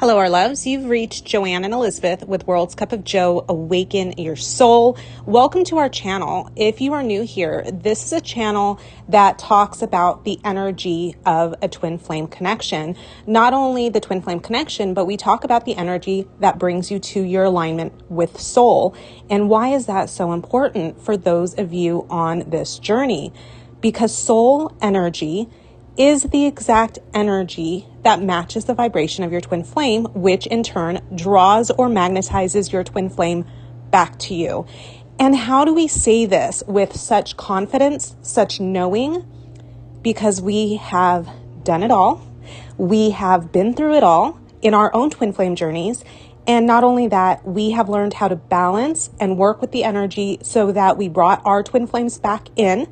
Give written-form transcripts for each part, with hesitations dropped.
Hello, our loves. You've reached Joanne and Elizabeth with World's Cup of Joe, Awaken Your Soul. Welcome to our channel. If you are new here, this is a channel that talks about the energy of a twin flame connection. Not only the twin flame connection, but we talk about the energy that brings you to your alignment with soul. And why is that so important for those of you on this journey? Because soul energy is the exact energy that matches the vibration of your twin flame, which in turn draws or magnetizes your twin flame back to you. And how do we say this with such confidence, such knowing? Because we have done it all. We have been through it all in our own twin flame journeys. And not only that, we have learned how to balance and work with the energy so that we brought our twin flames back in,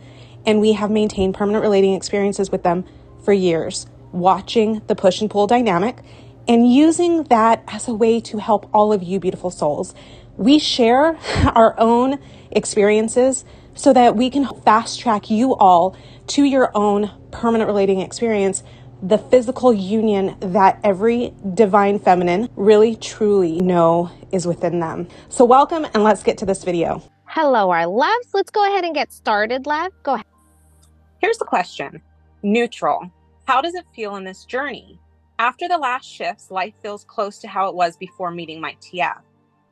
and we have maintained permanent relating experiences with them for years, watching the push and pull dynamic and using that as a way to help all of you beautiful souls. We share our own experiences so that we can fast track you all to your own permanent relating experience, the physical union that every divine feminine really truly know is within them. So welcome, and let's get to this video. Hello, our loves. Let's go ahead and get started, love. Go ahead. Here's the question. Neutral. How does it feel in this journey? After the last shifts, life feels close to how it was before meeting my TF.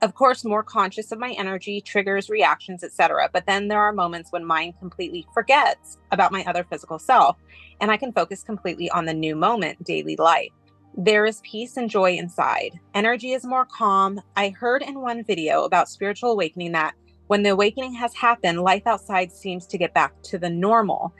Of course, more conscious of my energy, triggers, reactions, etc. But then there are moments when mind completely forgets about my other physical self, and I can focus completely on the new moment, daily life. There is peace and joy inside. Energy is more calm. I heard in one video about spiritual awakening that when the awakening has happened, life outside seems to get back to the normal.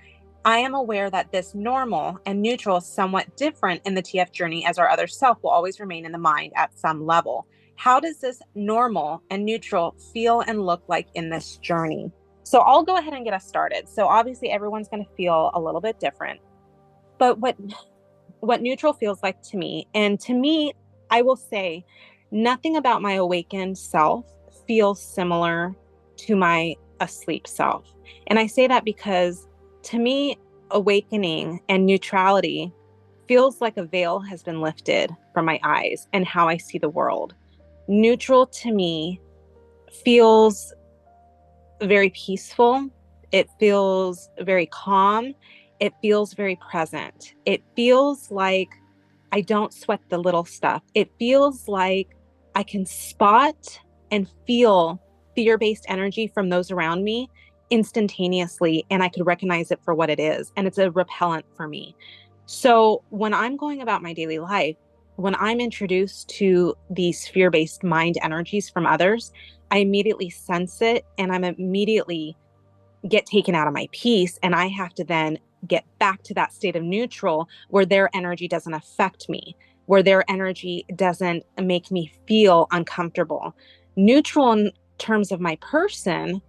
I am aware that this normal and neutral is somewhat different in the TF journey, as our other self will always remain in the mind at some level. How does this normal and neutral feel and look like in this journey? So I'll go ahead and get us started. So obviously everyone's going to feel a little bit different, but what neutral feels like to me, and to me, I will say nothing about my awakened self feels similar to my asleep self. And I say that because to me, awakening and neutrality feels like a veil has been lifted from my eyes and how I see the world. Neutral to me feels very peaceful. It feels very calm. It feels very present. It feels like I don't sweat the little stuff. It feels like I can spot and feel fear-based energy from those around me instantaneously, and I could recognize it for what it is, and it's a repellent for me. So when I'm going about my daily life, when I'm introduced to these fear-based mind energies from others, I immediately sense it, and I'm immediately get taken out of my peace, and I have to then get back to that state of neutral where their energy doesn't affect me, where their energy doesn't make me feel uncomfortable. Neutral in terms of my person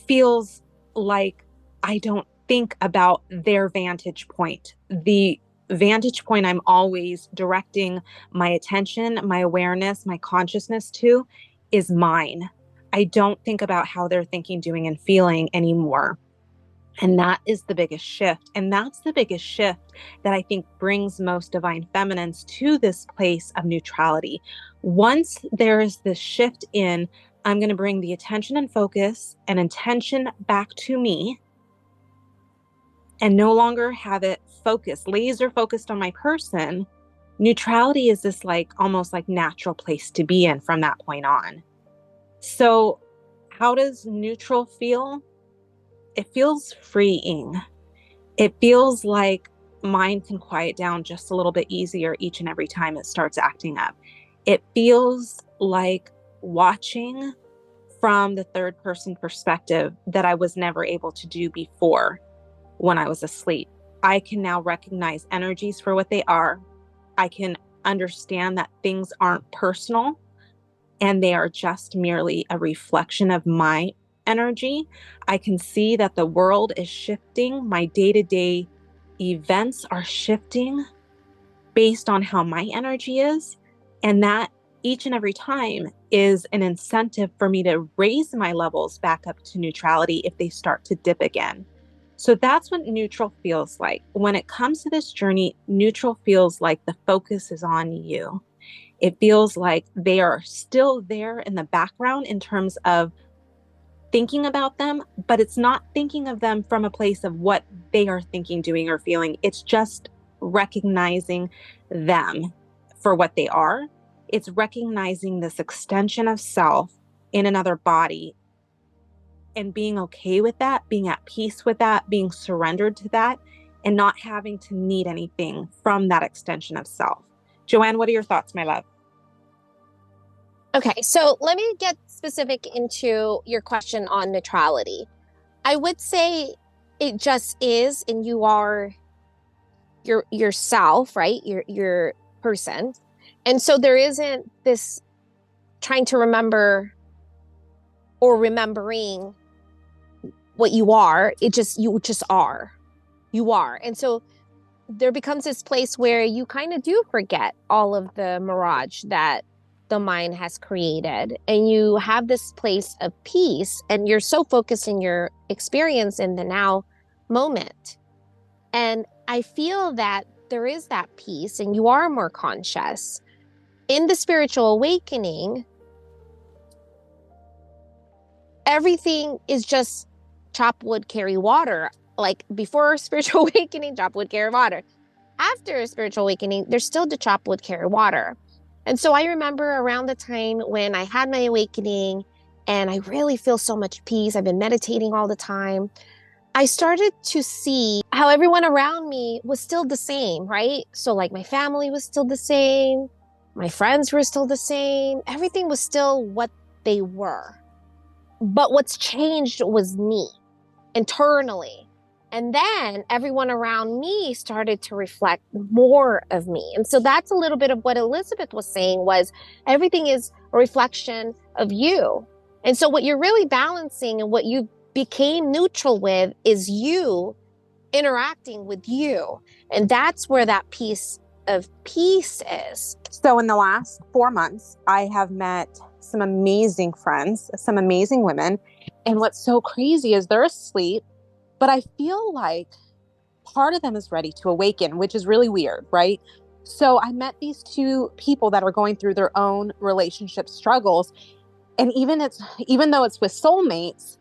feels like I don't think about their vantage point. The vantage point I'm always directing my attention, my awareness, my consciousness to is mine. I don't think about how they're thinking, doing, and feeling anymore. And that is the biggest shift. And that's the biggest shift that I think brings most divine feminines to this place of neutrality. Once there is this shift in, I'm going to bring the attention and focus and intention back to me and no longer have it focused, laser focused on my person. Neutrality is this almost like natural place to be in from that point on. So how does neutral feel? It feels freeing. It feels like mind can quiet down just a little bit easier each and every time it starts acting up. It feels like watching from the third person perspective that I was never able to do before when I was asleep. I can now recognize energies for what they are. I can understand that things aren't personal and they are just merely a reflection of my energy. I can see that the world is shifting. My day-to-day events are shifting based on how my energy is. And that each and every time is an incentive for me to raise my levels back up to neutrality if they start to dip again. So that's what neutral feels like. When it comes to this journey, neutral feels like the focus is on you. It feels like they are still there in the background in terms of thinking about them, but it's not thinking of them from a place of what they are thinking, doing, or feeling. It's just recognizing them for what they are. It's recognizing this extension of self in another body and being okay with that, being at peace with that, being surrendered to that, and not having to need anything from that extension of self. Joanne, what are your thoughts, my love? Okay, so let me get specific into your question on neutrality. I would say it just is, and you are yourself, right? Your person. And so there isn't this trying to remember or remembering what you are. You just are. You are. And so there becomes this place where you kind of do forget all of the mirage that the mind has created, and you have this place of peace, and you're so focused in your experience in the now moment. And I feel that there is that peace, and you are more conscious in the spiritual awakening. Everything is just chop wood, carry water. Like before spiritual awakening, chop wood, carry water. After spiritual awakening, there's still the chop wood, carry water. And so I remember around the time when I had my awakening and I really feel so much peace. I've been meditating all the time. I started to see how everyone around me was still the same, right? So like my family was still the same. My friends were still the same. Everything was still what they were. But what's changed was me internally. And then everyone around me started to reflect more of me. And so that's a little bit of what Elizabeth was saying was everything is a reflection of you. And so what you're really balancing and what you became neutral with is you interacting with you. And that's where that piece of peace is. So in the last 4 months, I have met some amazing friends, some amazing women. And what's so crazy is they're asleep, but I feel like part of them is ready to awaken, which is really weird, right? So I met these two people that are going through their own relationship struggles. And even though it's with soulmates,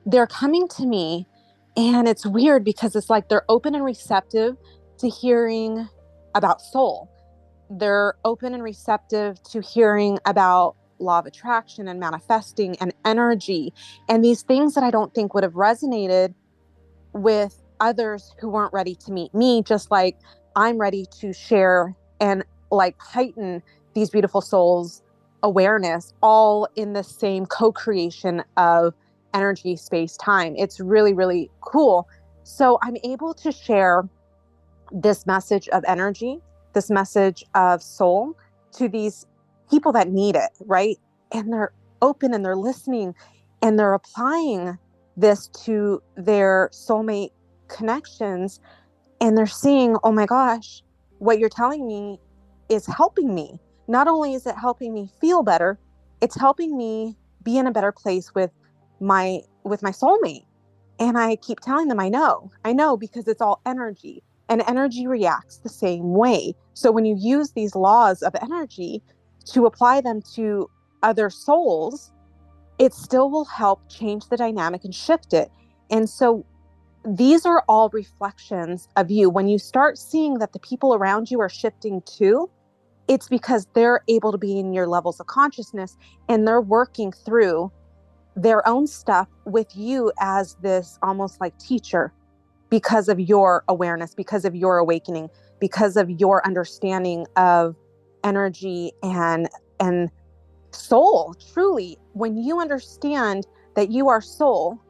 they're coming to me, and it's weird because it's like they're open and receptive to hearing about soul. They're open and receptive to hearing about law of attraction and manifesting and energy and these things that I don't think would have resonated with others who weren't ready to meet me, just like I'm ready to share and like heighten these beautiful souls' awareness, all in the same co-creation of energy, space, time. It's really, really cool. So I'm able to share this message of energy, this message of soul to these people that need it, right? And they're open and they're listening and they're applying this to their soulmate connections. And they're seeing, oh my gosh, what you're telling me is helping me. Not only is it helping me feel better, it's helping me be in a better place with my soulmate. And I keep telling them, I know, because it's all energy and energy reacts the same way. So when you use these laws of energy to apply them to other souls, it still will help change the dynamic and shift it. And so these are all reflections of you. When you start seeing that the people around you are shifting too, it's because they're able to be in your levels of consciousness and they're working through their own stuff with you as this almost like teacher because of your awareness, because of your awakening, because of your understanding of energy and soul. Truly, when you understand that you are soul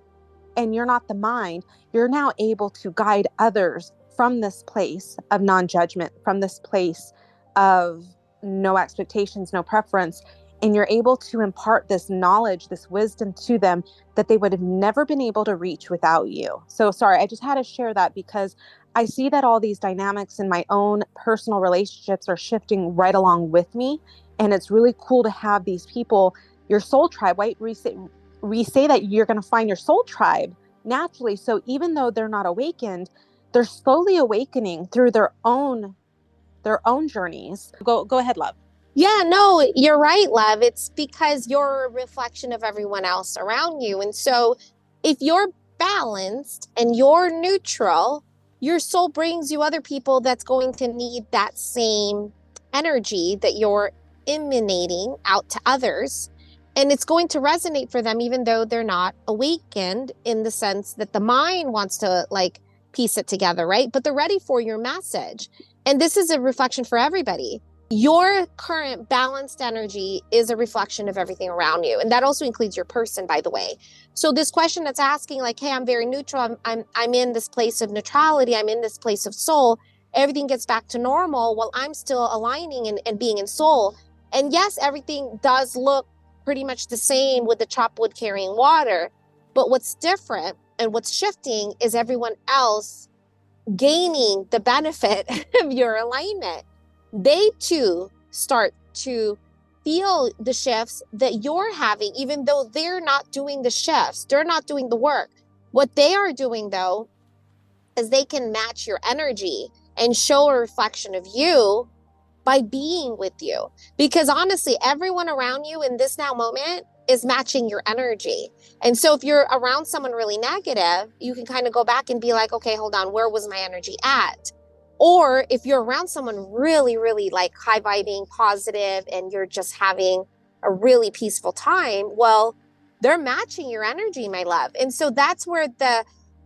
and you're not the mind, you're now able to guide others from this place of non-judgment, from this place of no expectations, no preference. And you're able to impart this knowledge, this wisdom to them that they would have never been able to reach without you. So sorry, I just had to share that because I see that all these dynamics in my own personal relationships are shifting right along with me. And it's really cool to have these people, your soul tribe, right? We say that you're going to find your soul tribe naturally. So even though they're not awakened, they're slowly awakening through their own journeys. Go ahead, love. Yeah, no, you're right, love. It's because you're a reflection of everyone else around you. And so if you're balanced and you're neutral, your soul brings you other people that's going to need that same energy that you're emanating out to others. And it's going to resonate for them, even though they're not awakened in the sense that the mind wants to like piece it together, right? But they're ready for your message. And this is a reflection for everybody. Your current balanced energy is a reflection of everything around you, and that also includes your person, by the way. So this question that's asking like, hey, I'm very neutral, I'm in this place of neutrality, I'm in this place of soul, everything gets back to normal while I'm still aligning and being in soul. And yes, everything does look pretty much the same with the chop wood carrying water, but what's different and what's shifting is everyone else gaining the benefit of your alignment. They too start to feel the shifts that you're having, even though they're not doing the shifts, they're not doing the work. What they are doing, though, is they can match your energy and show a reflection of you by being with you. Because honestly, everyone around you in this now moment is matching your energy. And so if you're around someone really negative, you can kind of go back and be like, okay, hold on, where was my energy at? Or if you're around someone really, really like high vibing, positive, and you're just having a really peaceful time, well, they're matching your energy, my love. And so that's where the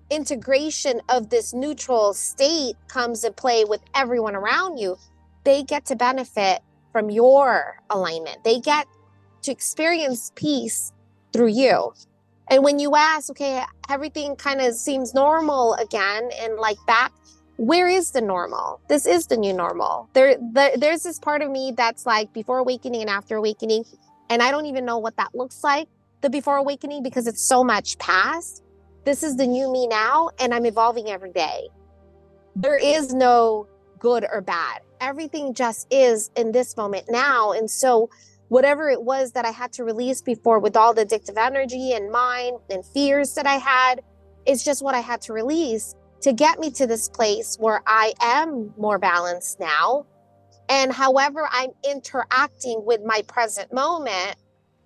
integration of this neutral state comes in play with everyone around you. They get to benefit from your alignment. They get to experience peace through you. And when you ask, okay, everything kind of seems normal again and like back, where is the normal? This is the new normal. There's this part of me that's like before awakening and after awakening. And I don't even know what that looks like, the before awakening, because it's so much past. This is the new me now, and I'm evolving every day. There is no good or bad. Everything just is in this moment now. And so whatever it was that I had to release before with all the addictive energy and mind and fears that I had, is just what I had to release to get me to this place where I am more balanced now. And however I'm interacting with my present moment,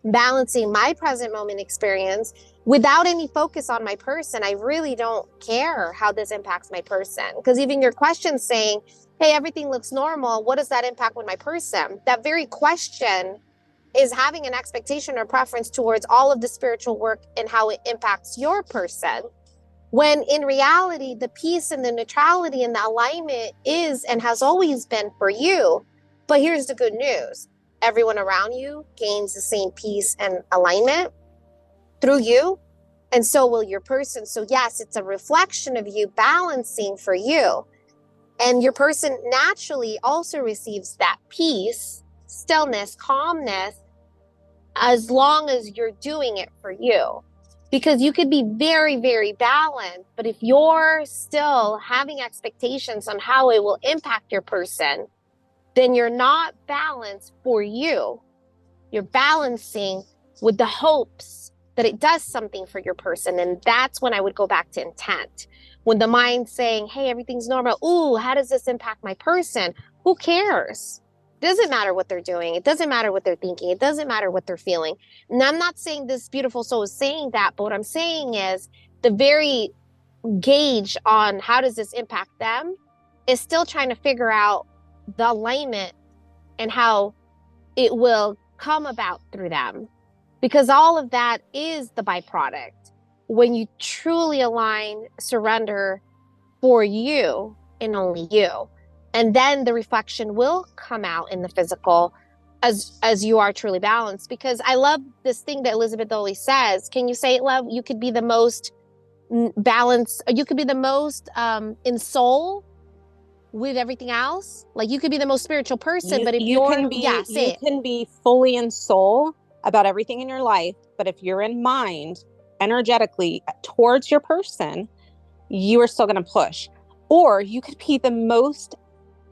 balancing my present moment experience without any focus on my person, I really don't care how this impacts my person. Because even your question saying, hey, everything looks normal, what does that impact with my person? That very question is having an expectation or preference towards all of the spiritual work and how it impacts your person. When in reality, the peace and the neutrality and the alignment is and has always been for you. But here's the good news. Everyone around you gains the same peace and alignment through you, and so will your person. So yes, it's a reflection of you balancing for you. And your person naturally also receives that peace, stillness, calmness, as long as you're doing it for you. Because you could be very, very balanced, but if you're still having expectations on how it will impact your person, then you're not balanced for you. You're balancing with the hopes that it does something for your person. And that's when I would go back to intent. When the mind's saying, hey, everything's normal. Ooh, how does this impact my person? Who cares? It doesn't matter what they're doing. It doesn't matter what they're thinking. It doesn't matter what they're feeling. And I'm not saying this beautiful soul is saying that, but what I'm saying is the very gauge on how does this impact them is still trying to figure out the alignment and how it will come about through them. Because all of that is the byproduct. When you truly align, surrender for you and only you. And then the reflection will come out in the physical as you are truly balanced. Because I love this thing that Elizabeth always says. Can you say it, love? You could be the most balanced, you could be the most in soul with everything else. Like you could be the most spiritual person, but if you you're, can be yeah, say you it. can be fully in soul about everything in your life, but if you're in mind energetically towards your person, you are still going to push. Or you could be the most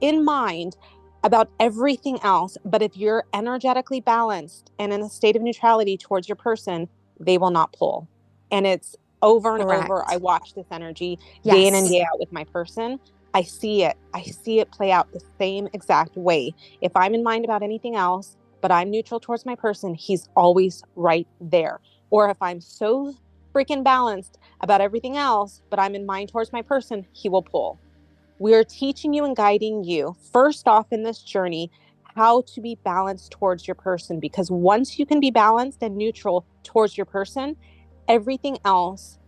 in mind about everything else, but if you're energetically balanced and in a state of neutrality towards your person, they will not pull. And it's over and over. I Correct. watch this energy day in and Yes. day out with my person. I see it. I see it play out the same exact way. If I'm in mind about anything else, but I'm neutral towards my person, he's always right there. Or if I'm so freaking balanced about everything else, but I'm in mind towards my person, he will pull. We're teaching you and guiding you first off in this journey how to be balanced towards your person, because once you can be balanced and neutral towards your person, everything else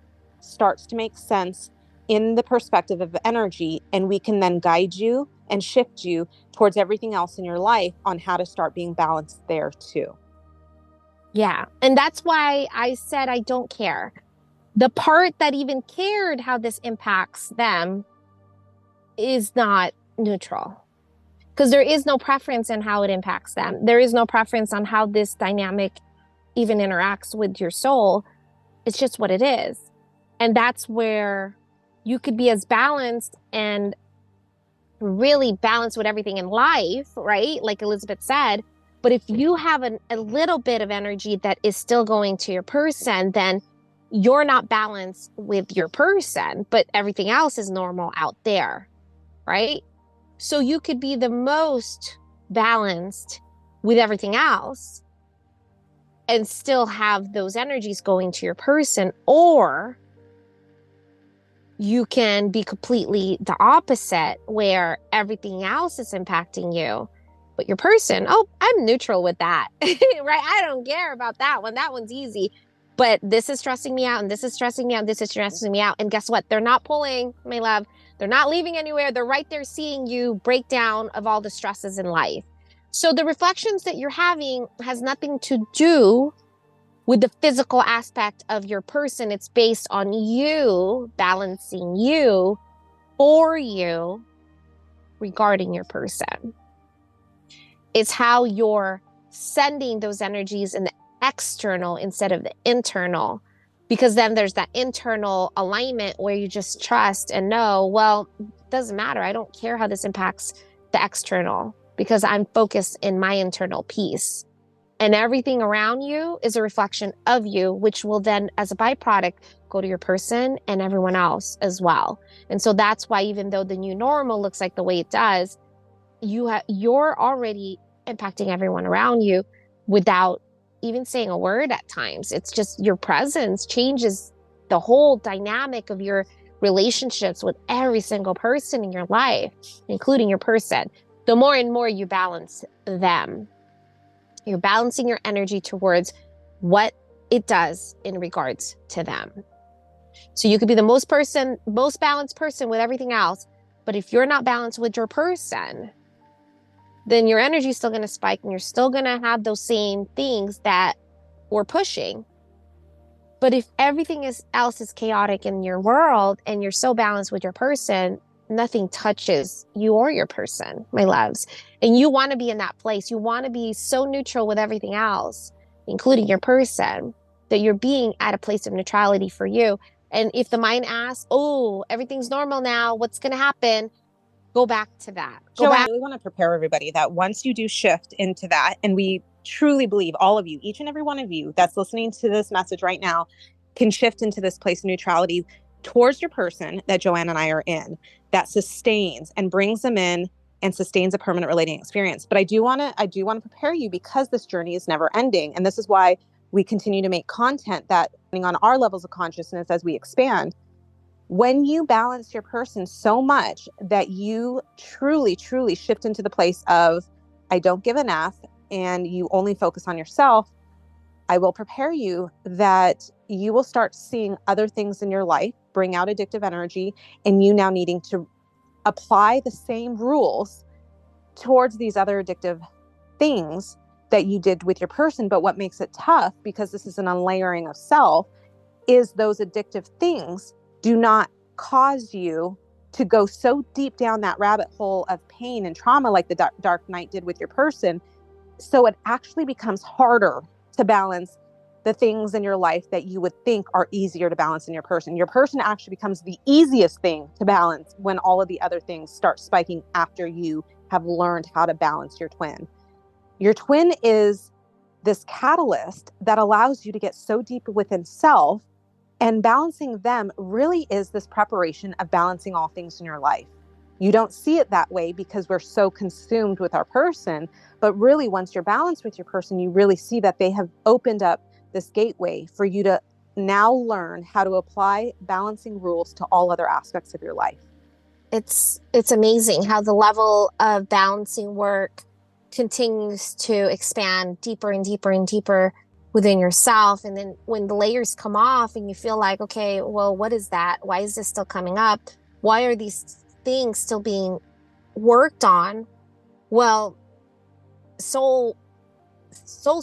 starts to make sense in the perspective of energy, and we can then guide you and shift you towards everything else in your life on how to start being balanced there too. Yeah. And that's why I said I don't care. The part that even cared how this impacts them is not neutral, because there is no preference in how it impacts them. There is no preference on how this dynamic even interacts with your soul. It's just what it is. And that's where you could be as balanced and really balanced with everything in life, right? Like Elizabeth said. But if you have a little bit of energy that is still going to your person, then you're not balanced with your person, but everything else is normal out there, right? So you could be the most balanced with everything else and still have those energies going to your person, or you can be completely the opposite where everything else is impacting you, but your person, oh, I'm neutral with that, right? I don't care about that one. That one's easy. But this is stressing me out, and this is stressing me out, and this is stressing me out. And guess what? They're not pulling, my love. They're not leaving anywhere. They're right there seeing you break down of all the stresses in life. So the reflections that you're having has nothing to do with the physical aspect of your person. It's based on you balancing you for you regarding your person. It's how you're sending those energies in the external instead of the internal, because then there's that internal alignment where you just trust and know, well, it doesn't matter. I don't care how this impacts the external, because I'm focused in my internal peace. And everything around you is a reflection of you, which will then, as a byproduct, go to your person and everyone else well. And so that's why, even though the new normal looks like the way it does, you're already impacting everyone around you without even saying a word at times. It's just your presence changes the whole dynamic of your relationships with every single person in your life, including your person. The more and more you balance them, you're balancing your energy towards what it does in regards to them. So you could be the most balanced person with everything else, but if you're not balanced with your person, then your energy is still going to spike, and you're still going to have those same things that we're pushing. But if everything else is chaotic in your world and you're so balanced with your person, nothing touches you or your person, my loves. And you want to be in that place. You want to be so neutral with everything else, including your person, that you're being at a place of neutrality for you. And if the mind asks, oh, everything's normal now, what's going to happen? Go back to that. Joanne, I really want to prepare everybody that once you do shift into that, and we truly believe all of you, each and every one of you that's listening to this message right now, can shift into this place of neutrality towards your person that Joanne and I are in, that sustains and brings them in and sustains a permanent relating experience. But I do want to prepare you, because this journey is never ending. And this is why we continue to make content that, depending on our levels of consciousness as we expand, when you balance your person so much that you truly, truly shift into the place of, I don't give an F, and you only focus on yourself, I will prepare you that you will start seeing other things in your life bring out addictive energy, and you now needing to apply the same rules towards these other addictive things that you did with your person. But what makes it tough, because this is an unlayering of self, is those addictive things do not cause you to go so deep down that rabbit hole of pain and trauma like the dark night did with your person. So it actually becomes harder to balance the things in your life that you would think are easier to balance in your person. Your person actually becomes the easiest thing to balance when all of the other things start spiking after you have learned how to balance your twin. Your twin is this catalyst that allows you to get so deep within self, and balancing them really is this preparation of balancing all things in your life. You don't see it that way because we're so consumed with our person. But really, once you're balanced with your person, you really see that they have opened up this gateway for you to now learn how to apply balancing rules to all other aspects of your life. It's amazing how the level of balancing work continues to expand deeper and deeper and deeper within yourself. And then when the layers come off and you feel like, okay, well, what is that? Why is this still coming up? Why are these things still being worked on? Well, soul's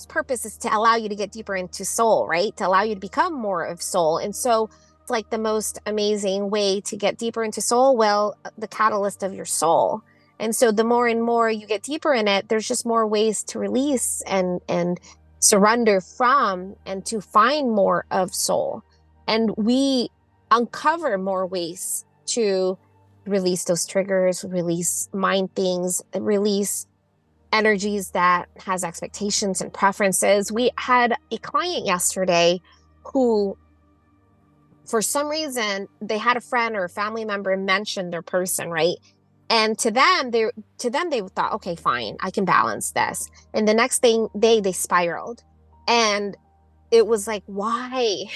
purpose is to allow you to get deeper into soul, right? To allow you to become more of soul. And so it's like the most amazing way to get deeper into soul. Well, the catalyst of your soul. And so the more and more you get deeper in it, there's just more ways to release and surrender from, and to find more of soul. And we uncover more ways to release those triggers, release mind things, release energies that has expectations and preferences. We had a client yesterday who, for some reason, they had a friend or a family member mention their person, right? And to them, they thought, okay, fine, I can balance this. And the next thing they spiraled. And it was like, why?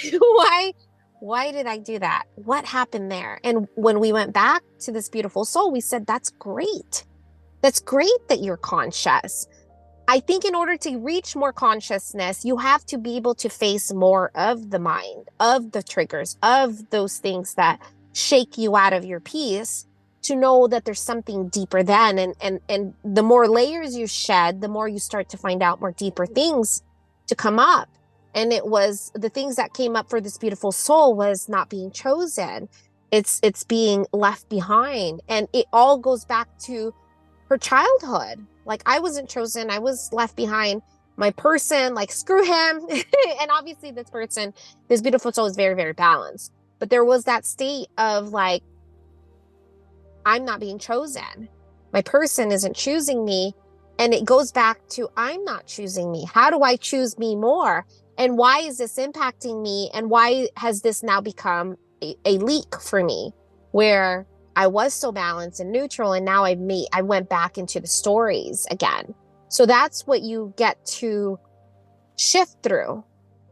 Why did I do that? What happened there? And when we went back to this beautiful soul, we said, that's great. That's great that you're conscious. I think in order to reach more consciousness, you have to be able to face more of the mind, of the triggers, of those things that shake you out of your peace, to know that there's something deeper then. And the more layers you shed, the more you start to find out more deeper things to come up. And it was the things that came up for this beautiful soul was not being chosen. It's being left behind. And it all goes back to her childhood. Like, I wasn't chosen. I was left behind. My person, like, screw him. And obviously this beautiful soul is very, very balanced. But there was that state of like, I'm not being chosen. My person isn't choosing me. And it goes back to, I'm not choosing me. How do I choose me more? And why is this impacting me? And why has this now become a leak for me, where I was so balanced and neutral, and now I went back into the stories again. So that's what you get to shift through,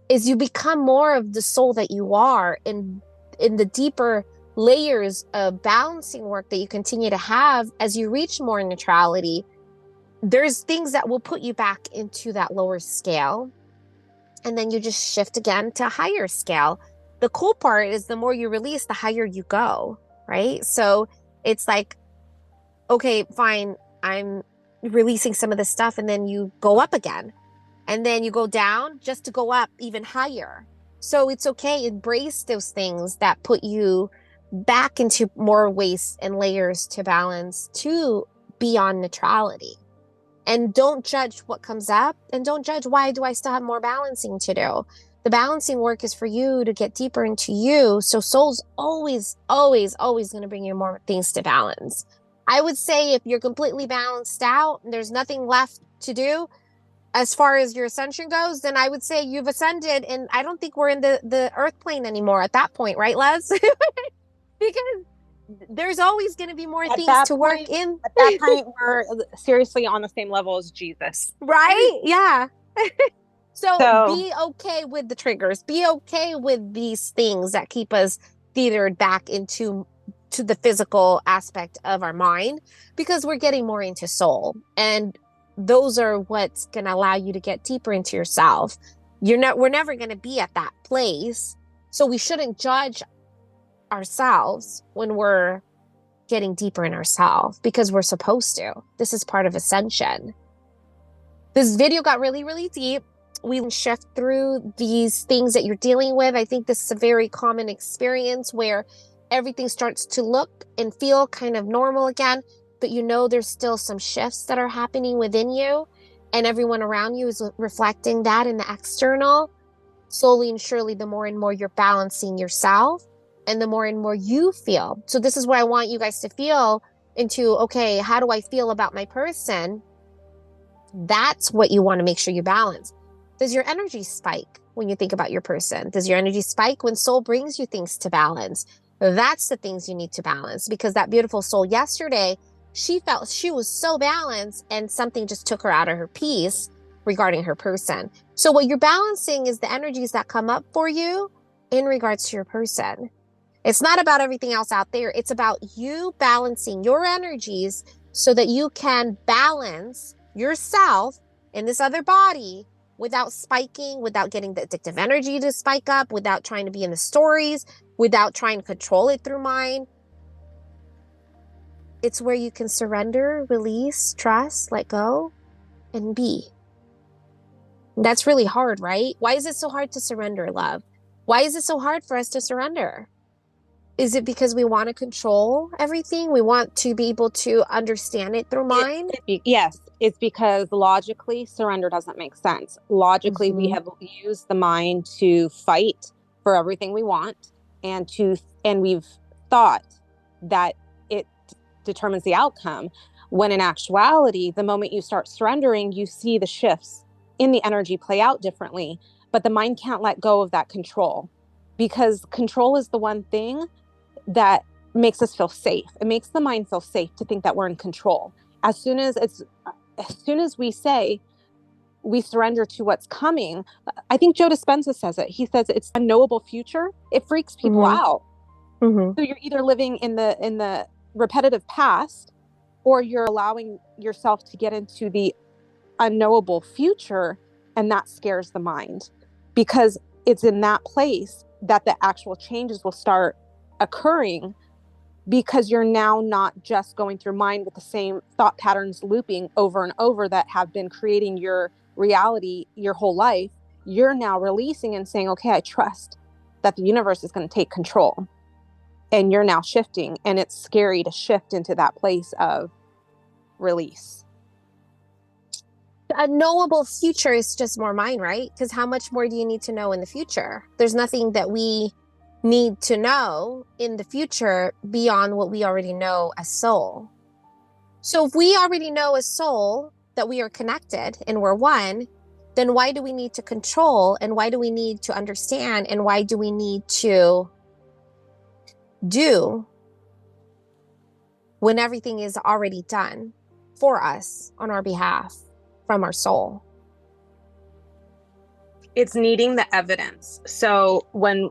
is you become more of the soul that you are in the deeper layers of balancing work that you continue to have as you reach more neutrality. There's things that will put you back into that lower scale, and then you just shift again to a higher scale. The cool part is the more you release, the higher you go, right? So it's like, okay, fine, I'm releasing some of this stuff, and then you go up again, and then you go down just to go up even higher. So it's okay. Embrace those things that put you back into more ways and layers to balance, to be on neutrality. And don't judge what comes up, and don't judge, why do I still have more balancing to do? The balancing work is for you to get deeper into you. So soul's always, always, always going to bring you more things to balance. I would say if you're completely balanced out and there's nothing left to do as far as your ascension goes, then I would say you've ascended. And I don't think we're in the earth plane anymore at that point, right, Les? Because there's always going to be more things to work in. At that point, we're seriously on the same level as Jesus. Right? Yeah. So be okay with the triggers. Be okay with these things that keep us teetered back into the physical aspect of our mind, because we're getting more into soul. And those are what's going to allow you to get deeper into yourself. We're never going to be at that place. So we shouldn't judge ourselves when we're getting deeper in ourselves, because we're supposed to. This is part of ascension. This video got really, really deep. We shift through these things that you're dealing with. I think this is a very common experience where everything starts to look and feel kind of normal again, but there's still some shifts that are happening within you, and everyone around you is reflecting that in the external. Slowly and surely, the more and more you're balancing yourself, and the more and more you feel. So this is where I want you guys to feel into, okay, how do I feel about my person? That's what you want to make sure you balance. Does your energy spike when you think about your person? Does your energy spike when soul brings you things to balance? That's the things you need to balance, because that beautiful soul yesterday, she felt she was so balanced and something just took her out of her peace regarding her person. So what you're balancing is the energies that come up for you in regards to your person. It's not about everything else out there. It's about you balancing your energies so that you can balance yourself in this other body without spiking, without getting the addictive energy to spike up, without trying to be in the stories, without trying to control it through mind. It's where you can surrender, release, trust, let go, and be. That's really hard, right? Why is it so hard to surrender, love? Why is it so hard for us to surrender? Is it because we want to control everything? We want to be able to understand it through mind? Yes, it's because logically surrender doesn't make sense. Logically, we have used the mind to fight for everything we want, and we've thought that it determines the outcome, when in actuality, the moment you start surrendering, you see the shifts in the energy play out differently. But the mind can't let go of that control, because control is the one thing that makes us feel safe. It makes the mind feel safe to think that we're in control. As soon as we say we surrender to what's coming, I think Joe Dispenza says it. He says it's a unknowable future. It freaks people out. So you're either living in the repetitive past, or you're allowing yourself to get into the unknowable future, and that scares the mind, because it's in that place that the actual changes will start occurring, because you're now not just going through mind with the same thought patterns looping over and over that have been creating your reality your whole life. You're now releasing and saying, okay, I trust that the universe is going to take control, and you're now shifting. And it's scary to shift into that place of release. A knowable future is just more mind, right? Because how much more do you need to know in the future? There's nothing that we need to know in the future beyond what we already know as soul. So if we already know as soul that we are connected and we're one, then why do we need to control, and why do we need to understand, and why do we need to do when everything is already done for us on our behalf from our soul? It's needing the evidence. So when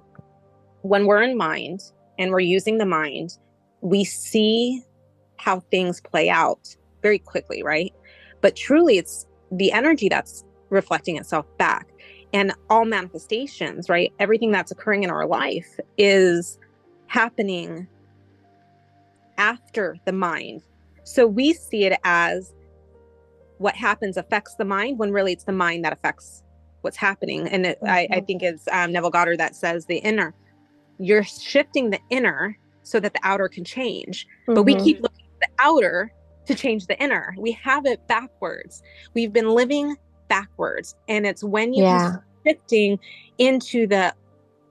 we're in mind and we're using the mind, we see how things play out very quickly, right? But truly, it's the energy that's reflecting itself back. And all manifestations, right? Everything that's occurring in our life is happening after the mind. So we see it as what happens affects the mind, when really it's the mind that affects what's happening. And I think it's Neville Goddard that says the inner. You're shifting the inner so that the outer can change. But we keep looking at the outer to change the inner. We have it backwards. We've been living backwards. And it's when you can start shifting into the,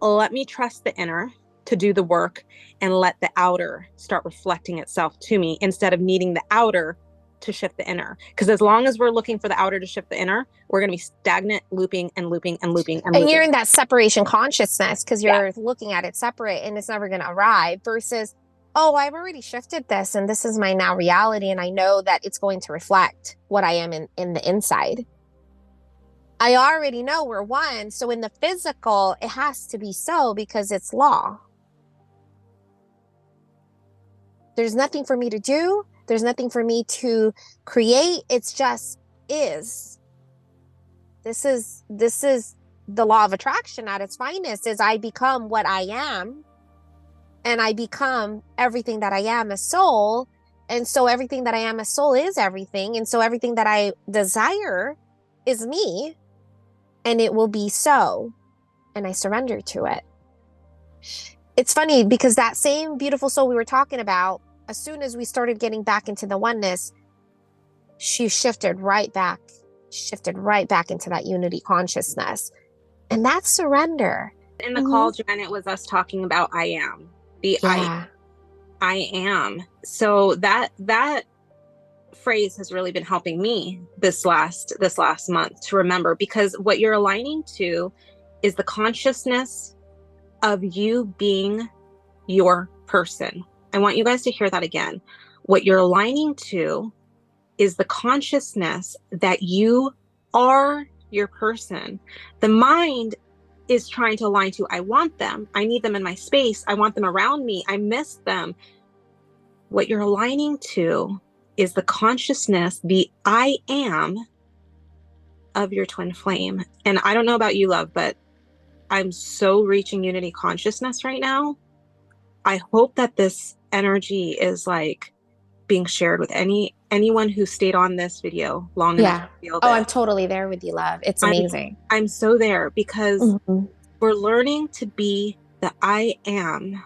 let me trust the inner to do the work, and let the outer start reflecting itself to me, instead of needing the outer to shift the inner. Because as long as we're looking for the outer to shift the inner, we're going to be stagnant, looping and looping and looping and looping. And you're in that separation consciousness, because you're looking at it separate, and it's never going to arrive, versus, oh, I've already shifted this, and this is my now reality, and I know that it's going to reflect what I am in the inside. I already know we're one. So in the physical, it has to be so, because it's law. There's nothing for me to do. There's nothing for me to create. It's just is. This is the law of attraction at its finest, is I become what I am, and I become everything that I am as soul. And so everything that I am as soul is everything. And so everything that I desire is me, and it will be so. And I surrender to it. It's funny, because that same beautiful soul we were talking about, as soon as we started getting back into the oneness, she shifted right back into that unity consciousness. And that's surrender. In the call, Jen, it was us talking about I am. I am. So that phrase has really been helping me this last month to remember, because what you're aligning to is the consciousness of you being your person. I want you guys to hear that again. What you're aligning to is the consciousness that you are your person. The mind is trying to align to, I want them. I need them in my space. I want them around me. I miss them. What you're aligning to is the consciousness, the I am of your twin flame. And I don't know about you, love, but I'm so reaching unity consciousness right now. I hope that this energy is like being shared with anyone who stayed on this video long enough to feel this. Oh, I'm totally there with you, love. It's amazing. I'm so there because we're learning to be the I am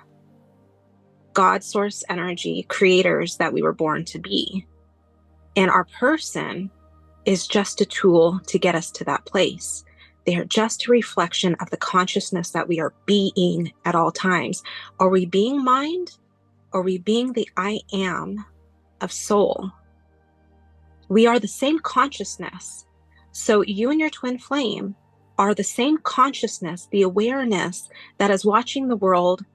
God source energy creators that we were born to be. And our person is just a tool to get us to that place. They are just a reflection of the consciousness that we are being at all times. Are we being mind? Or are we being the I am of soul? We are the same consciousness. So you and your twin flame are the same consciousness, the awareness that is watching the world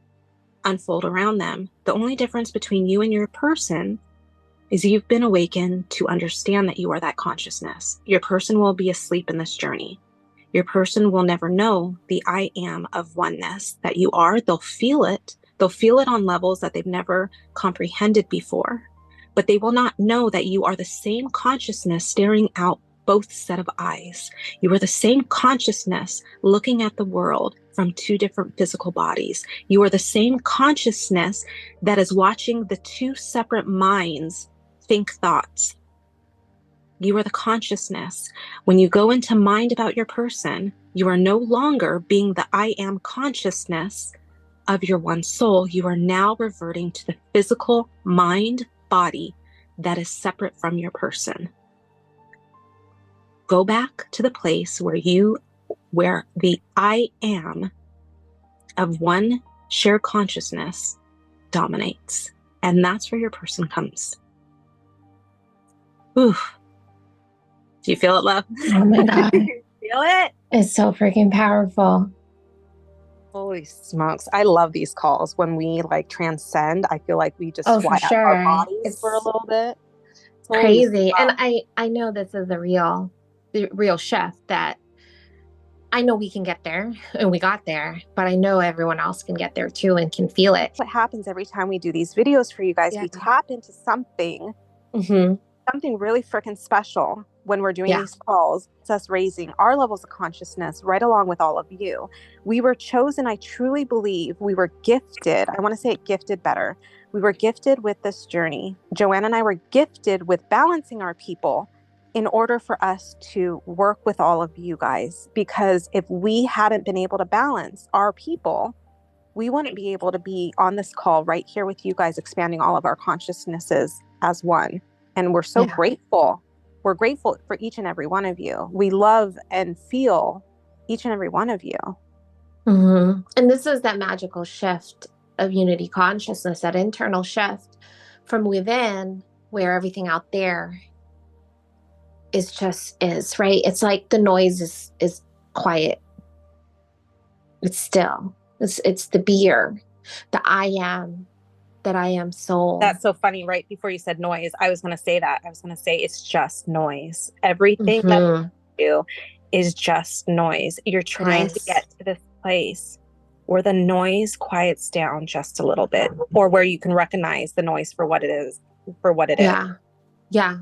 unfold around them. The only difference between you and your person is you've been awakened to understand that you are that consciousness. Your person will be asleep in this journey. Your person will never know the I am of oneness that you are. They'll feel it. They'll feel it on levels that they've never comprehended before. But they will not know that you are the same consciousness staring out both set of eyes. You are the same consciousness looking at the world from two different physical bodies. You are the same consciousness that is watching the two separate minds think thoughts. You are the consciousness. When you go into mind about your person, you are no longer being the I am consciousness of your one soul. You are now reverting to the physical mind body that is separate from your person. Go back to the place where the I am of one shared consciousness dominates. And that's where your person comes. Ooh. Do you feel it, love? Oh my God. Feel it? It's so freaking powerful. Holy smokes. I love these calls when we like transcend. I feel like we just fly out our bodies for a little bit. It's crazy. And I know this is the real shift that I know we can get there and we got there, but I know everyone else can get there too and can feel it. What happens every time we do these videos for you guys, we tap into something, something really freaking special when we're doing these calls. It's us raising our levels of consciousness right along with all of you. We were chosen. I truly believe we were gifted. I want to say it gifted better. We were gifted with this journey. Joanna and I were gifted with balancing our people in order for us to work with all of you guys. Because if we hadn't been able to balance our people, we wouldn't be able to be on this call right here with you guys, expanding all of our consciousnesses as one. And we're so grateful. We're grateful for each and every one of you. We love and feel each and every one of you. And this is that magical shift of unity consciousness, that internal shift from within, where everything out there is right. It's like the noise is quiet. It's still. It's the beer, the I am, that I am soul. That's so funny. Right before you said noise, I was going to say that. I was going to say it's just noise. Everything that you do is just noise. You're trying to get to this place where the noise quiets down just a little bit, or where you can recognize the noise for what it is, Yeah.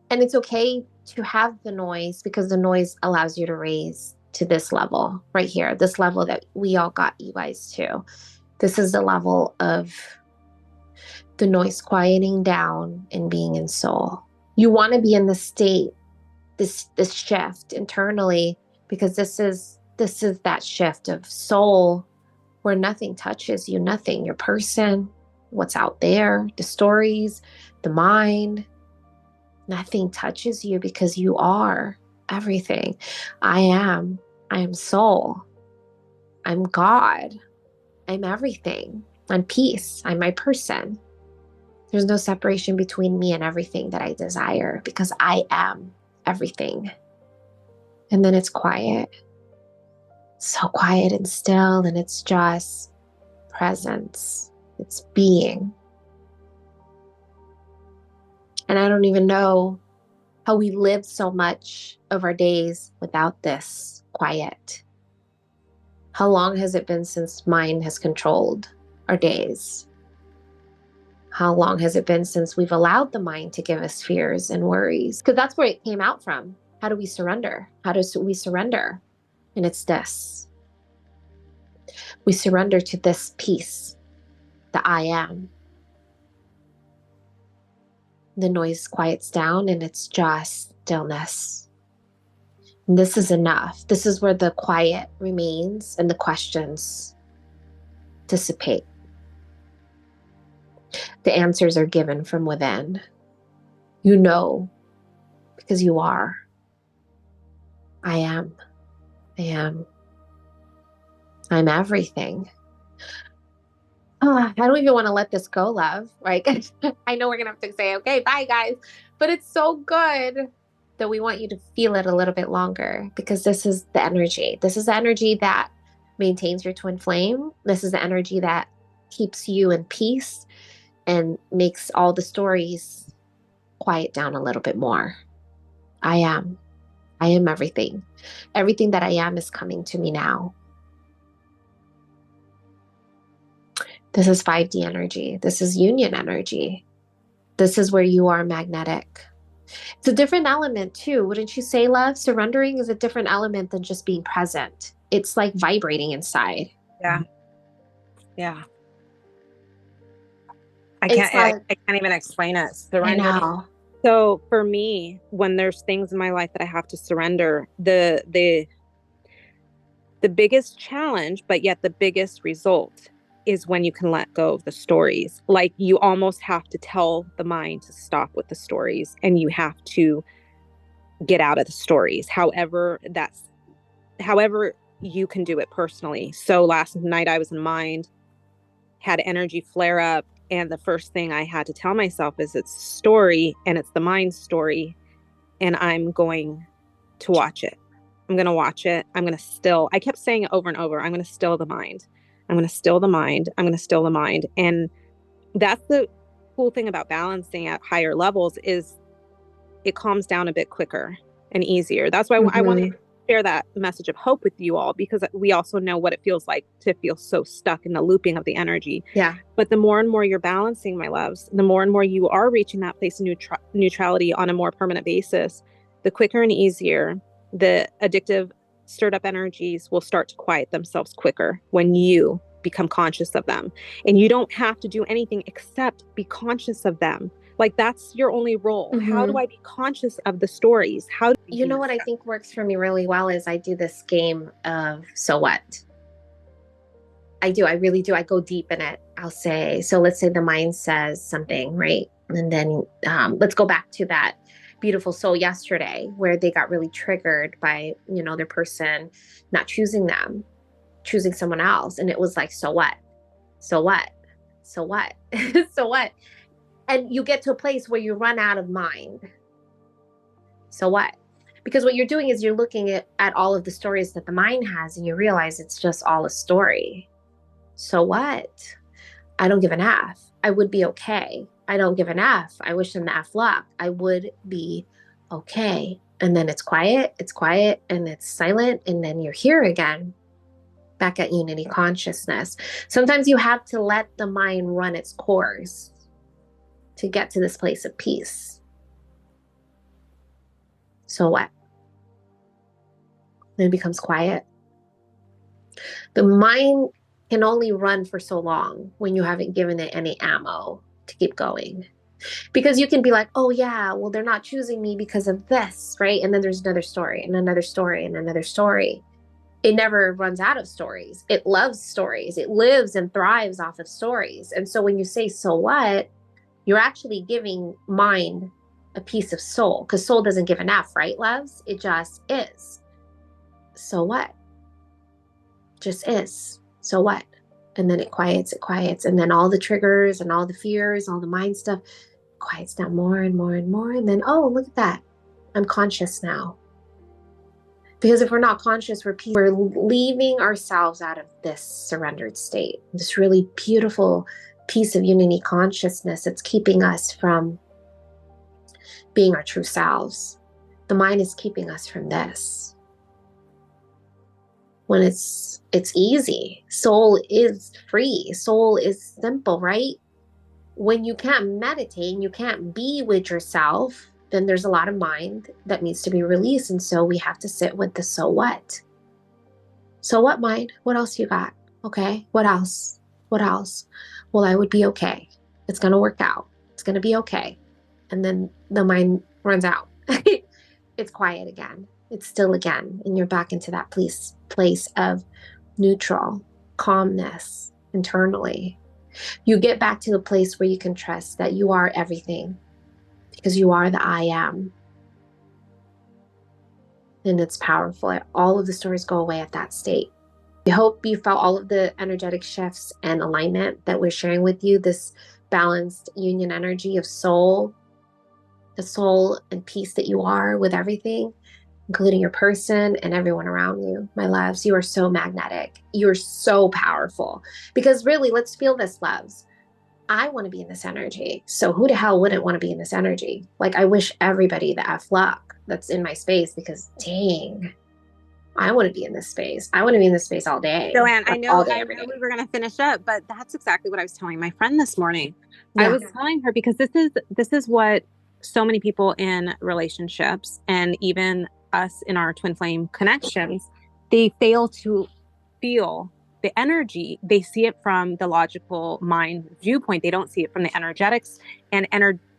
And it's okay to have the noise, because the noise allows you to raise to this level right here, this level that we all got you guys to. This is the level of the noise quieting down and being in soul. You want to be in this state, this shift internally, because this is that shift of soul where nothing touches you, nothing, your person, what's out there, the stories, the mind, nothing touches you, because you are everything. I am soul. I'm God. I'm everything. I'm peace. I'm my person. There's no separation between me and everything that I desire, because I am everything. And then it's quiet. So quiet and still, and it's just presence. It's being. And I don't even know how we live so much of our days without this quiet. How long has it been since mind has controlled our days? How long has it been since we've allowed the mind to give us fears and worries? Because that's where it came out from. How do we surrender? How do we surrender? And it's this. We surrender to this peace, the I am. The noise quiets down and it's just stillness. And this is enough. This is where the quiet remains and the questions dissipate. The answers are given from within. You know, because you are. I am. I am. I'm everything. I don't even want to let this go, love. Right? I know we're going to have to say, okay, bye, guys. But it's so good that we want you to feel it a little bit longer, because this is the energy. This is the energy that maintains your twin flame. This is the energy that keeps you in peace and makes all the stories quiet down a little bit more. I am. I am everything. Everything that I am is coming to me now. This is 5D energy. This is union energy. This is where you are magnetic. It's a different element too. Wouldn't you say, love? Surrendering is a different element than just being present. It's like vibrating inside. Yeah. Yeah. I can't even explain it. Surrender. I know. So for me, when there's things in my life that I have to surrender, the biggest challenge, but yet the biggest result, is when you can let go of the stories. Like, you almost have to tell the mind to stop with the stories, and you have to get out of the stories. However you can do it personally. So last night I was in mind, had energy flare up, and the first thing I had to tell myself is it's story, and it's the mind story, and I'm going to watch it. I'm going to watch it. I kept saying it over and over. I'm going to still the mind. I'm going to still the mind. I'm going to still the mind. And that's the cool thing about balancing at higher levels, is it calms down a bit quicker and easier. That's why I want to share that message of hope with you all, because we also know what it feels like to feel so stuck in the looping of the energy. Yeah. But the more and more you're balancing, my loves, the more and more you are reaching that place of neutrality on a more permanent basis, the quicker and easier the addictive, stirred up energies will start to quiet themselves quicker when you become conscious of them. And you don't have to do anything except be conscious of them. Like, that's your only role. How do I be conscious of the stories? You know what I think works for me really well is I do this game of so what? I really do. I go deep in it. I'll say, so let's say the mind says something, right? And then let's go back to that beautiful soul yesterday, where they got really triggered by, their person not choosing them, choosing someone else. And it was like, so what? So what? So what? So what? And you get to a place where you run out of mind. So what? Because what you're doing is you're looking at all of the stories that the mind has, and you realize it's just all a story. So what? I don't give an F. I would be okay. I don't give an F. I wish them the F luck. I would be okay. And then it's quiet, and it's silent. And then you're here again, back at unity consciousness. Sometimes you have to let the mind run its course to get to this place of peace. So what? Then it becomes quiet. The mind can only run for so long when you haven't given it any ammo to keep going. Because you can be like, oh yeah, well, they're not choosing me because of this, right? And then there's another story and another story and another story. It never runs out of stories. It loves stories. It lives and thrives off of stories. And so when you say, so what, you're actually giving mind a piece of soul, because soul doesn't give an F, right, loves? It just is. So what? Just is. So what? And then it quiets. And then all the triggers and all the fears, all the mind stuff quiets down more and more and more. And then, oh, look at that. I'm conscious now. Because if we're not conscious, we're leaving ourselves out of this surrendered state, this really beautiful piece of unity consciousness that's keeping us from being our true selves. The mind is keeping us from this. When it's easy, soul is free, soul is simple, right? When you can't meditate and you can't be with yourself, then there's a lot of mind that needs to be released. And so we have to sit with the so what. So what, mind? What else you got? Okay, what else? What else? Well, I would be okay. It's going to work out. It's going to be okay. And then the mind runs out. It's quiet again. It's still again. And you're back into that place of neutral, calmness internally. You get back to the place where you can trust that you are everything, because you are the I am. And it's powerful. All of the stories go away at that state. I hope you felt all of the energetic shifts and alignment that we're sharing with you, this balanced union energy of soul, the soul and peace that you are with everything, including your person and everyone around you. My loves, you are so magnetic. You're so powerful. Because really, let's feel this, loves. I want to be in this energy. So who the hell wouldn't want to be in this energy? Like, I wish everybody the F luck that's in my space, because dang, I want to be in this space. I want to be in this space all day. Joanne, I know day. we were going to finish up, but that's exactly what I was telling my friend this morning. Yeah. I was telling her, because this is what so many people in relationships, and even us in our twin flame connections, they fail to feel the energy. They see it from the logical mind viewpoint. They don't see it from the energetics, and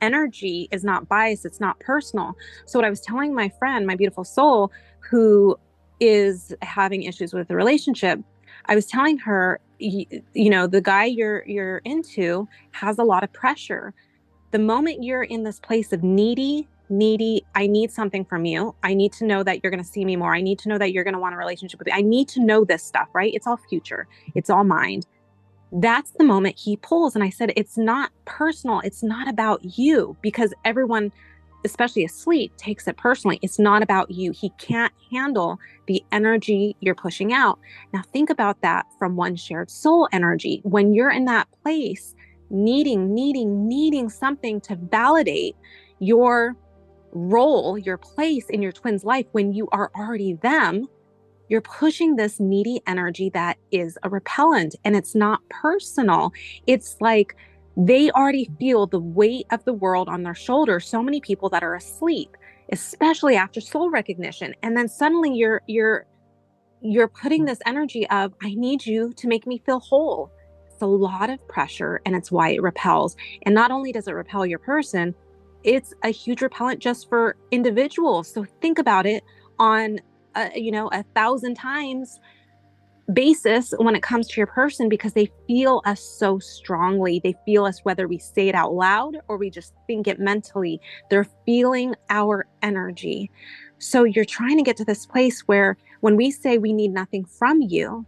energy is not biased. It's not personal. So what I was telling my friend, my beautiful soul, who is having issues with the relationship, I was telling her, you know, the guy you're into has a lot of pressure. The moment you're in this place of needy, I need something from you. I need to know that you're going to see me more. I need to know that you're going to want a relationship with me. I need to know this stuff, right? It's all future. It's all mind. That's the moment he pulls. And I said, it's not personal. It's not about you, because everyone, especially asleep, takes it personally. It's not about you. He can't handle the energy you're pushing out. Now think about that from one shared soul energy. When you're in that place, needing something to validate your role, your place in your twin's life, when you are already them, you're pushing this needy energy that is a repellent, and it's not personal. It's like they already feel the weight of the world on their shoulders. So many people that are asleep, especially after soul recognition. And then suddenly you're putting this energy of, I need you to make me feel whole. It's a lot of pressure, and it's why it repels. And not only does it repel your person, it's a huge repellent just for individuals. So think about it on a 1,000 times basis when it comes to your person, because they feel us so strongly. They feel us whether we say it out loud or we just think it mentally. They're feeling our energy. So you're trying to get to this place where when we say we need nothing from you,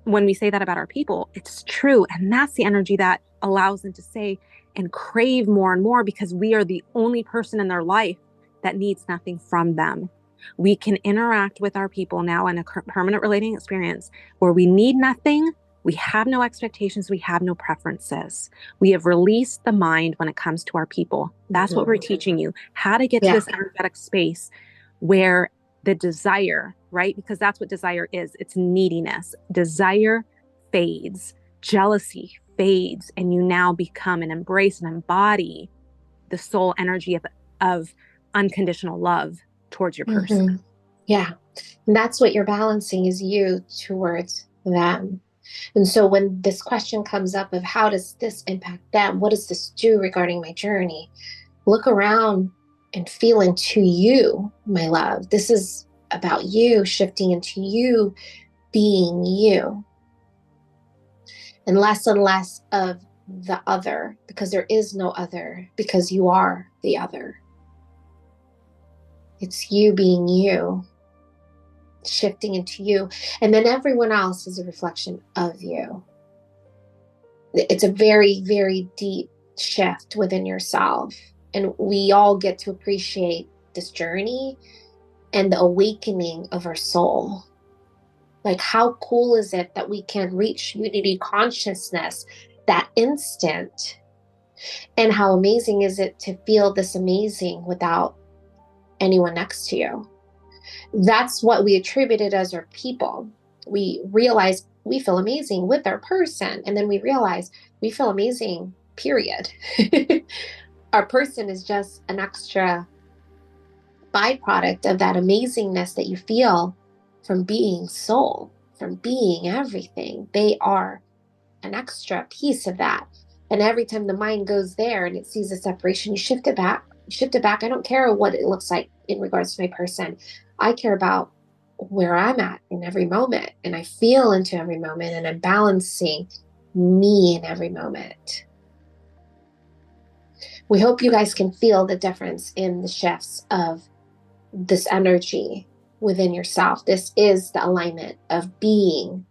when we say that about our people, it's true. And that's the energy that allows them to say and crave more and more, because we are the only person in their life that needs nothing from them. We can interact with our people now in a permanent relating experience where we need nothing. We have no expectations. We have no preferences. We have released the mind when it comes to our people. That's what we're teaching you, how to get to this energetic space where the desire, right? Because that's what desire is. It's neediness. Desire fades, jealousy fades, and you now become and embrace and embody the soul energy of unconditional love towards your person. Mm-hmm. Yeah. And that's what you're balancing, is you towards them. And so when this question comes up of how does this impact them? What does this do regarding my journey? Look around and feel into you, my love. This is about you, shifting into you, being you. And less of the other, because there is no other, because you are the other. It's you being you, shifting into you. And then everyone else is a reflection of you. It's a very, very deep shift within yourself. And we all get to appreciate this journey and the awakening of our soul. Like, how cool is it that we can reach unity consciousness that instant? And how amazing is it to feel this amazing without anyone next to you? That's what we attributed as our people. We realize we feel amazing with our person, and then we realize we feel amazing, period. Our person is just an extra byproduct of that amazingness that you feel from being soul, from being everything. They are an extra piece of that. And every time the mind goes there and it sees a separation, you shift it back. You shift it back. I don't care what it looks like in regards to my person. I care about where I'm at in every moment. And I feel into every moment, and I'm balancing me in every moment. We hope you guys can feel the difference in the shifts of this energy within yourself. This is the alignment of being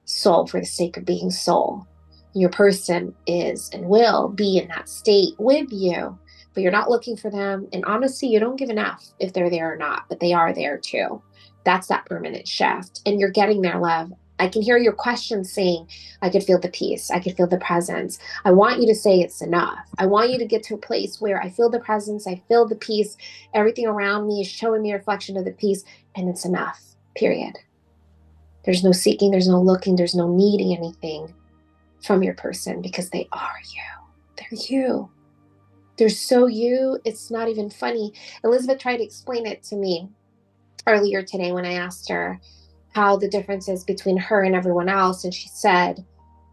soul for the sake of being soul. Your person is and will be in that state with you, but you're not looking for them. And honestly, you don't give an F if they're there or not, but they are there too. That's that permanent shift. And you're getting there, love. I can hear your questions saying, I could feel the peace. I could feel the presence. I want you to say it's enough. I want you to get to a place where I feel the presence. I feel the peace. Everything around me is showing me a reflection of the peace, and it's enough, period. There's no seeking. There's no looking. There's no needing anything from your person, because they are you. They're you. They're so you. It's not even funny. Elizabeth tried to explain it to me earlier today when I asked her how the difference is between her and everyone else. And she said,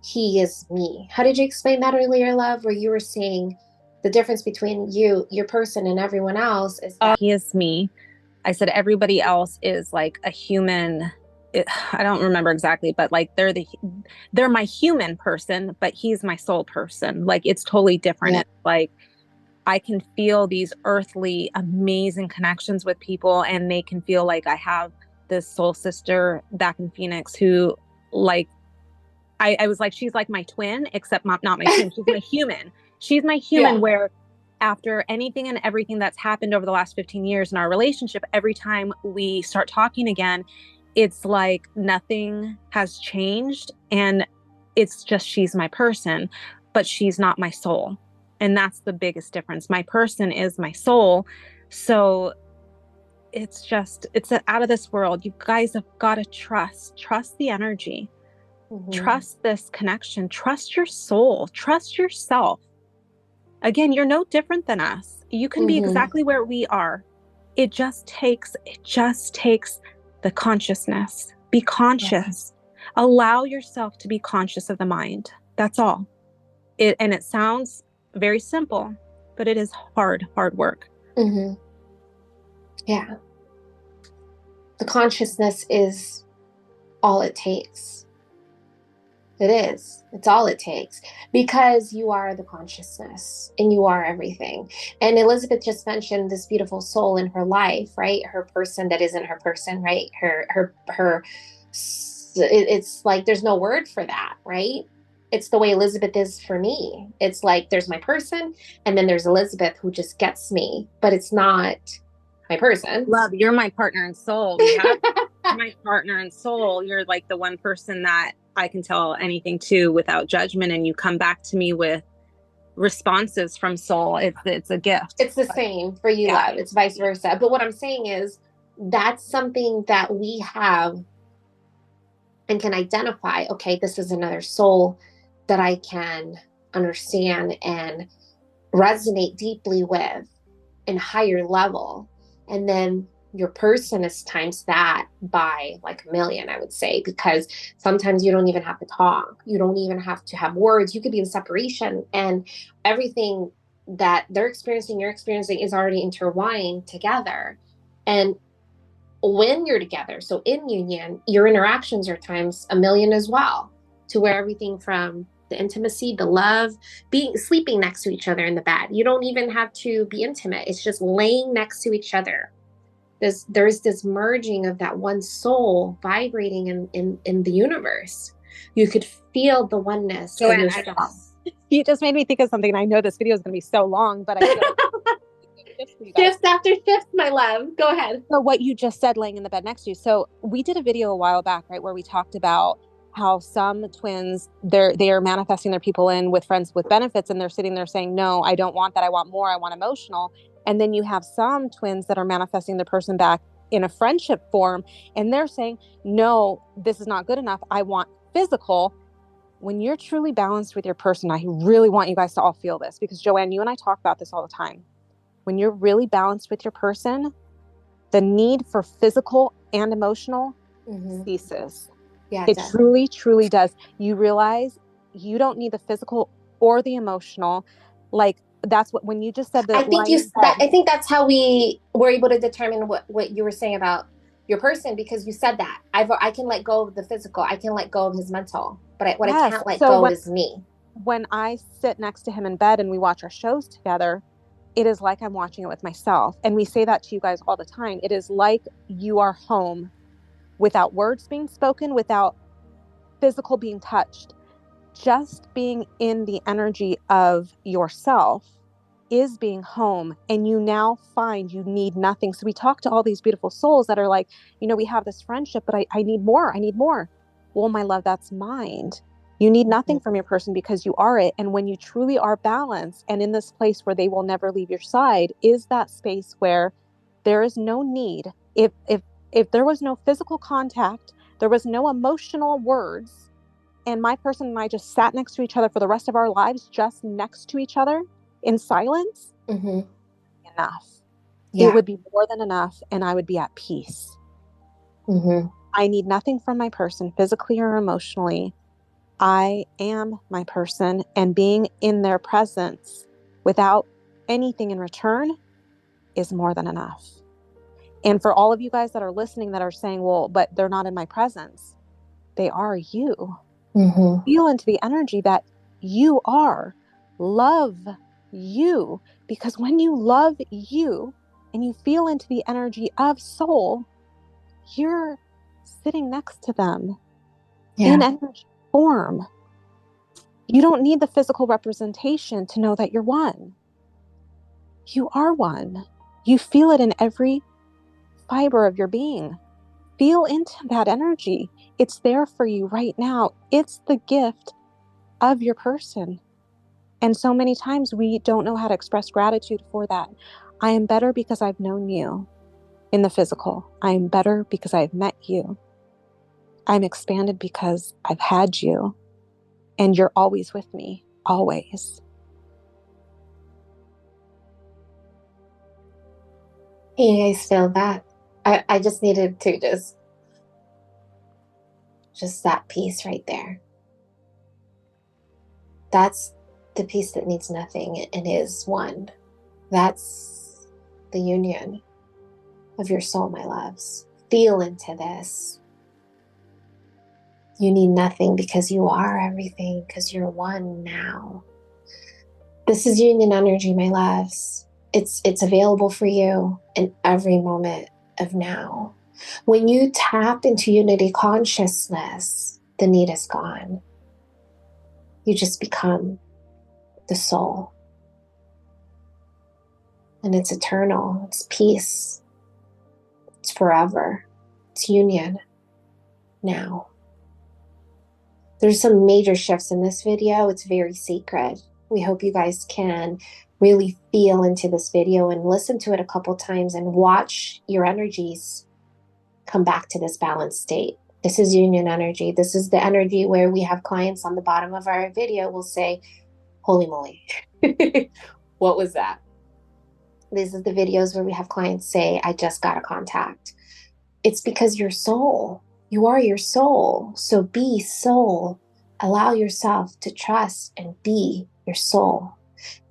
he is me. How did you explain that earlier, love? Where you were saying the difference between you, your person, and everyone else is that he is me. I said everybody else is like a human. I don't remember exactly, but like they're my human person, but he's my soul person. Like it's totally different. Yeah. It's like I can feel these earthly amazing connections with people, and they can feel like I have this soul sister back in Phoenix who, like, I was like, she's like my twin, except not my twin. She's my human. She's my human. Yeah. Where after anything and everything that's happened over the last 15 years in our relationship, every time we start talking again, it's like nothing has changed, and it's just she's my person, but she's not my soul. And that's the biggest difference. My person is my soul. So it's out of this world. You guys have got to trust the energy, trust this connection, trust your soul, trust yourself. Again, you're no different than us. You can be exactly where we are. It just takes the consciousness. Be conscious. Yeah. Allow yourself to be conscious of the mind. That's all. And it sounds very simple, but it is hard work. Yeah. The consciousness is all it takes. It is. It's all it takes, because you are the consciousness and you are everything. And Elizabeth just mentioned this beautiful soul in her life, right? Her person that isn't her person, right? It's like, there's no word for that, right? It's the way Elizabeth is for me. It's like, there's my person, and then there's Elizabeth who just gets me, but it's not my person. Love, you're my partner in soul. My partner in soul. You're like the one person that I can tell anything to without judgment, and you come back to me with responses from soul. It's a gift. It's the same for you, love. It's vice versa. But what I'm saying is, that's something that we have and can identify. Okay, this is another soul that I can understand and resonate deeply with in higher level. And then your person is times that by like a million, I would say, because sometimes you don't even have to talk. You don't even have to have words. You could be in separation, and everything that they're experiencing, you're experiencing, is already intertwined together. And when you're together, so in union, your interactions are times a million as well, to where everything from the intimacy, the love, sleeping next to each other in the bed. You don't even have to be intimate. It's just laying next to each other. There's this merging of that one soul vibrating in the universe. You could feel the oneness of yourself. You just made me think of something. And I know this video is going to be so long, but I feel this for you guys. Shifts after shifts, my love. Go ahead. So what you just said, laying in the bed next to you. So we did a video a while back, right, where we talked about how some twins, they are manifesting their people in with friends with benefits, and they're sitting there saying, no, I don't want that. I want more. I want emotional. And then you have some twins that are manifesting their person back in a friendship form, and they're saying, no, this is not good enough. I want physical. When you're truly balanced with your person, I really want you guys to all feel this, because Joanne, you and I talk about this all the time. When you're really balanced with your person, the need for physical and emotional ceases. Yeah, it truly, truly does. You realize you don't need the physical or the emotional. Like, that's what, when you just said that, I think that's how we were able to determine what you were saying about your person, because you said that I can let go of the physical, I can let go of his mental, but I can't let go is me. When I sit next to him in bed and we watch our shows together, it is like I'm watching it with myself. And we say that to you guys all the time. It is like you are home without words being spoken, without physical being touched. Just being in the energy of yourself is being home, and you now find you need nothing. So we talk to all these beautiful souls that are like, we have this friendship, but I need more. I need more. Well, my love, that's mind. You need nothing from your person because you are it. And when you truly are balanced and in this place where they will never leave your side, is that space where there is no need. If there was no physical contact, there was no emotional words, and my person and I just sat next to each other for the rest of our lives, just next to each other in silence, enough. Yeah. It would be more than enough, and I would be at peace. I need nothing from my person, physically or emotionally. I am my person, and being in their presence without anything in return is more than enough. And for all of you guys that are listening that are saying, well, but they're not in my presence, they are you. Feel into the energy that you are. Love you. Because when you love you and you feel into the energy of soul, you're sitting next to them in energy form. You don't need the physical representation to know that you're one. You are one. You feel it in every fiber of your being. Feel into that energy. It's there for you right now. It's the gift of your person. And so many times we don't know how to express gratitude for that. I am better because I've known you in the physical. I am better because I've met you. I'm expanded because I've had you. And you're always with me, always. You guys feel that? I just needed to just that piece right there. That's the piece that needs nothing and is one. That's the union of your soul, my loves. Feel into this. You need nothing because you are everything, because you're one now. This is union energy, my loves. It's available for you in every moment of now. When you tap into unity consciousness, the need is gone. You just become the soul. And it's eternal. It's peace. It's forever. It's union now. There's some major shifts in this video. It's very sacred. We hope you guys can really feel into this video and listen to it a couple times and watch your energies come back to this balanced state. This is union energy. This is the energy where we have clients on the bottom of our video will say, holy moly, what was that? These are the videos where we have clients say, I just got a contact. It's because your soul, you are your soul. So be soul. Allow yourself to trust and be your soul.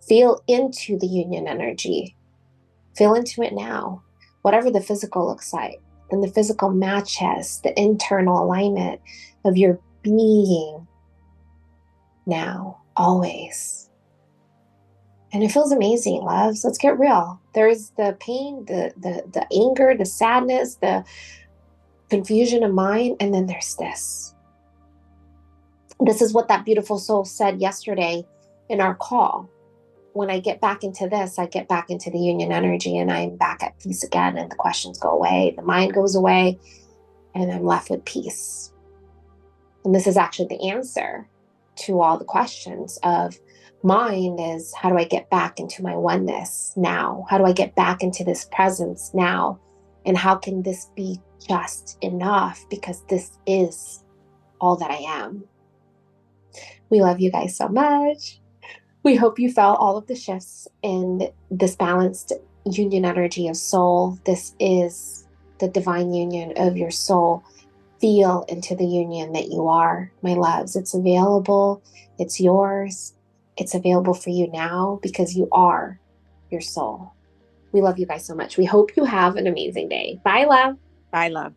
Feel into the union energy. Feel into it now. Whatever the physical looks like, then the physical matches the internal alignment of your being now, always. And it feels amazing, loves. Let's get real. There's the pain, the anger, the sadness, the confusion of mind, and then there's this. This is what that beautiful soul said yesterday in our call. when I get back into this, I get back into the union energy and I'm back at peace again. And the questions go away, the mind goes away, and I'm left with peace. And this is actually the answer to all the questions of mind is, how do I get back into my oneness now? How do I get back into this presence now? And how can this be just enough? Because this is all that I am. We love you guys so much. We hope you felt all of the shifts in this balanced union energy of soul. This is the divine union of your soul. Feel into the union that you are, my loves. It's available. It's yours. It's available for you now because you are your soul. We love you guys so much. We hope you have an amazing day. Bye, love. Bye, love.